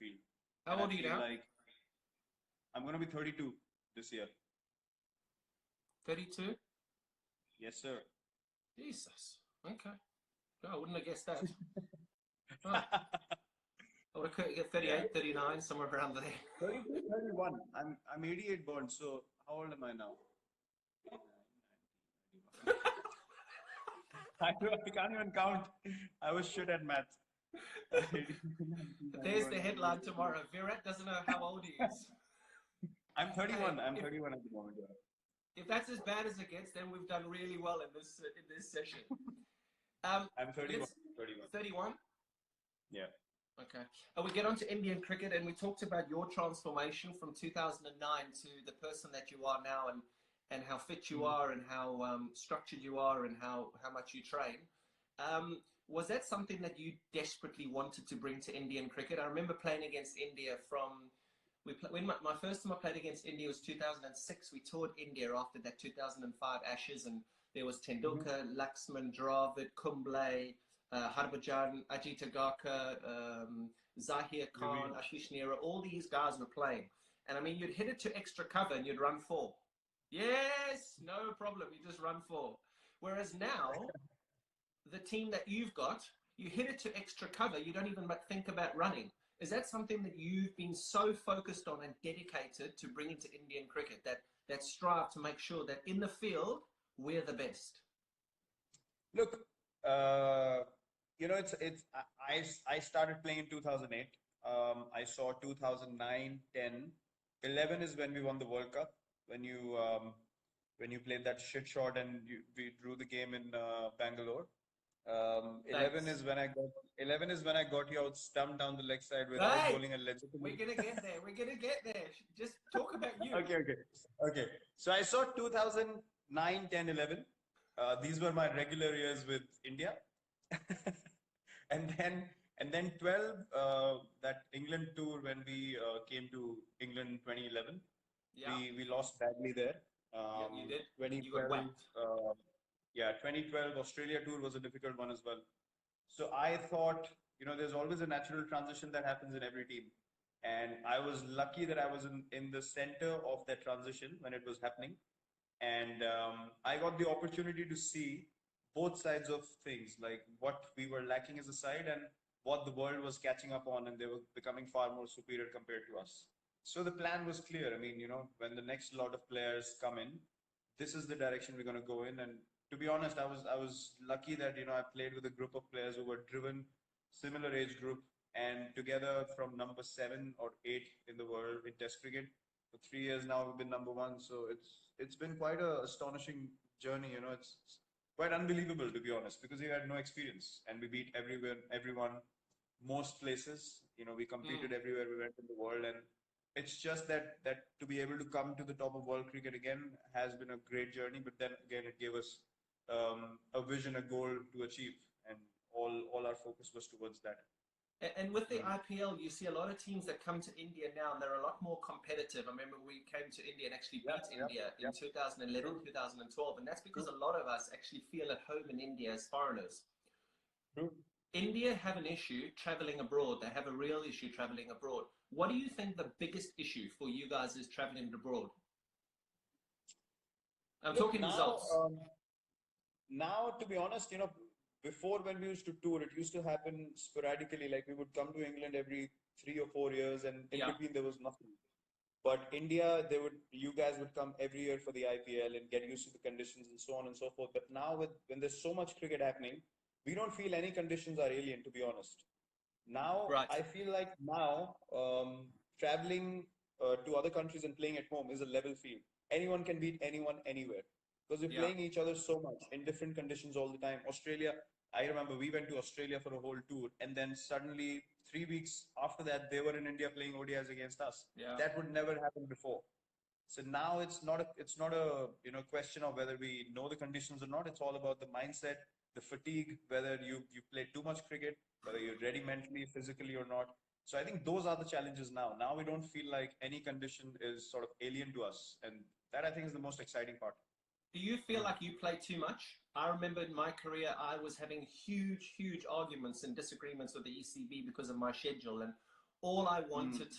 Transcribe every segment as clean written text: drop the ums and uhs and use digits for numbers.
field. How And I old are you feel now? like I'm going to be 32 this year. 32? Yes, sir. Jesus. Okay. No, I wouldn't have guessed that. Oh, I would have get Yeah. 38, 39, somewhere around there. 32, 31. I'm 88 born, so how old am I now? I can't even count. I was shit at math. There's the headline tomorrow. Virat doesn't know how old he is. I'm Hey, 31. I'm 31 at the moment. Yeah. if that's as bad as it gets, then we've done really well in this session. I'm 31. Let's 31. 31. Yeah. Okay. And we get on to Indian cricket, and we talked about your transformation from 2009 to the person that you are now, and how fit you Mhm. are, and how structured you are, and how much you train. Was that something that you desperately wanted to bring to Indian cricket? I remember playing against India when my first time I played against India was 2006. We toured India after that 2005 Ashes, and there was Mhm. Tendulkar, Laxman, Dravid, Kumble, Harbhajan, Ajit Agarkar, Zahir Khan, Reveal. Ashish Nehra. All these guys were playing, and I mean, you'd hit it to extra cover and you'd run four. Yes, no problem. You just run four. Whereas now, the team that you've got, you hit it to extra cover. You don't even think about running. Is that something that you've been so focused on and dedicated to bring into Indian cricket, that strive to make sure that in the field we're the best? Look, uh, I started playing in 2008. I saw 2009, 10, 11 is when we won the World Cup. When you played that shit shot and we drew the game in Bangalore. 11 Thanks. is when I got 11 is when I got you out stumped down the leg side without Hey, bowling a legitimate. we're gonna get there. We're gonna get there. Just talk about you. Okay, okay, okay. So I saw 2009, 10, 11. These were my regular years with India. and then and then 12, that England tour when we came to England 2011. Yeah, We lost badly there. you did. You got 2012, whacked. yeah, 2012 Australia tour was a difficult one as well. So I thought, there's always a natural transition that happens in every team. And I was lucky that I was in the center of that transition when it was happening. And I got the opportunity to see both sides of things, like what we were lacking as a side and what the world was catching up on, and they were becoming far more superior compared to us. So the plan was clear. I mean, when the next lot of players come in, this is the direction we're going to go in. And to be honest, I was lucky that I played with a group of players who were driven, similar age group, and together from number 7 or 8 in the world in Test cricket. For 3 years now, we've been number one. So it's been quite a astonishing journey. It's quite unbelievable to be honest, because we had no experience and we beat everyone, most places. We Mm. competed everywhere we went in the world, and it's just that to be able to come to the top of world cricket again has been a great journey. But then again, it gave us a vision, a goal to achieve, and all our focus was towards that. And with the Mm. IPL, you see a lot of teams that come to India now, and they're a lot more competitive. I remember we came to India and actually Yep, beat yep, India in yep. 2011, True, 2012, and that's because true, a lot of us actually feel at home in India as foreigners. true. India have an issue traveling abroad. They have a real issue traveling abroad. What do you think the biggest issue for you guys is traveling abroad? I'm Look, talking now, results. now, to be honest, before when we used to tour, it used to happen sporadically. Like we would come to England every 3 or 4 years, and in Yeah, between there was nothing. But India, you guys would come every year for the IPL and get used to the conditions and so on and so forth. But now, when there's so much cricket happening, we don't feel any conditions are alien, to be honest. Now, right. I feel like now, traveling to other countries and playing at home is a level field. Anyone can beat anyone anywhere because we're Yeah, playing each other so much in different conditions all the time. Australia, I remember we went to Australia for a whole tour, and then suddenly 3 weeks after that, they were in India playing ODIs against us. yeah. That would never happen before. So now it's not a question of whether we know the conditions or not. It's all about the mindset, the fatigue, whether you play too much cricket, whether you're ready mentally, physically or not. So I think those are the challenges now. Now we don't feel like any condition is sort of alien to us, and that I think is the most exciting part. Do you feel like you play too much? I remember in my career, I was having huge, huge arguments and disagreements with the ECB because of my schedule. And all I Mm. wanted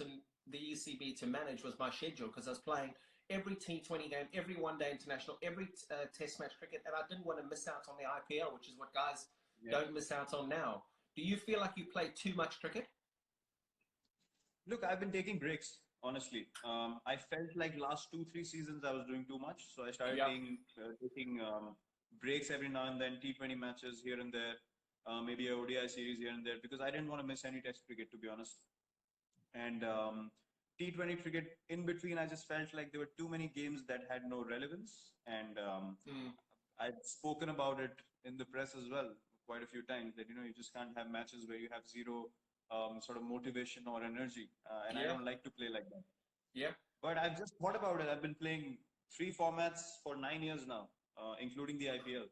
the ECB to manage was my schedule, because I was playing every T20 game, every one-day international, every test match cricket, and I didn't want to miss out on the IPL, which is what guys Yeah. don't miss out on now. Do you feel like you play too much cricket? Look, I've been taking breaks, honestly. I felt like last 2, 3 seasons I was doing too much, so I started Yeah. taking breaks every now and then, T20 matches here and there, maybe a ODI series here and there, because I didn't want to miss any Test cricket, to be honest. And T20 cricket in between, I just felt like there were too many games that had no relevance, and Mm. I'd spoken about it in the press as well quite a few times that you just can't have matches where you have zero sort of motivation or energy, and I Yeah. don't like to play like that. Yeah. But I've just thought about it. I've been playing 3 formats for 9 years now, including the IPL,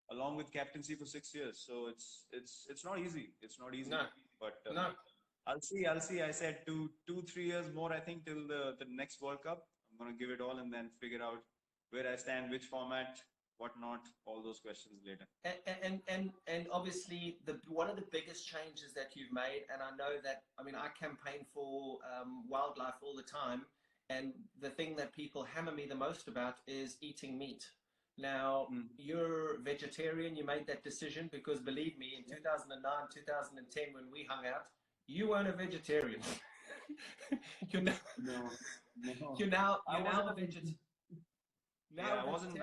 along with captaincy for 6 years. So it's not easy. It's not easy. No. But No. I'll see. I'll see. I said 2, 3 years more. I think till the next World Cup. I'm gonna give it all and then figure out where I stand, which format, what not, all those questions later. And obviously one of the biggest changes that you've made, and I know that, I mean, I campaign for wildlife all the time, and the thing that people hammer me the most about is eating meat. Now, Mm. you're vegetarian, you made that decision because, believe me, in 2009, 2010, when we hung out, you weren't a vegetarian. you're now, No, no. you're now I a wasn't. vegetarian. Yeah, I wasn't.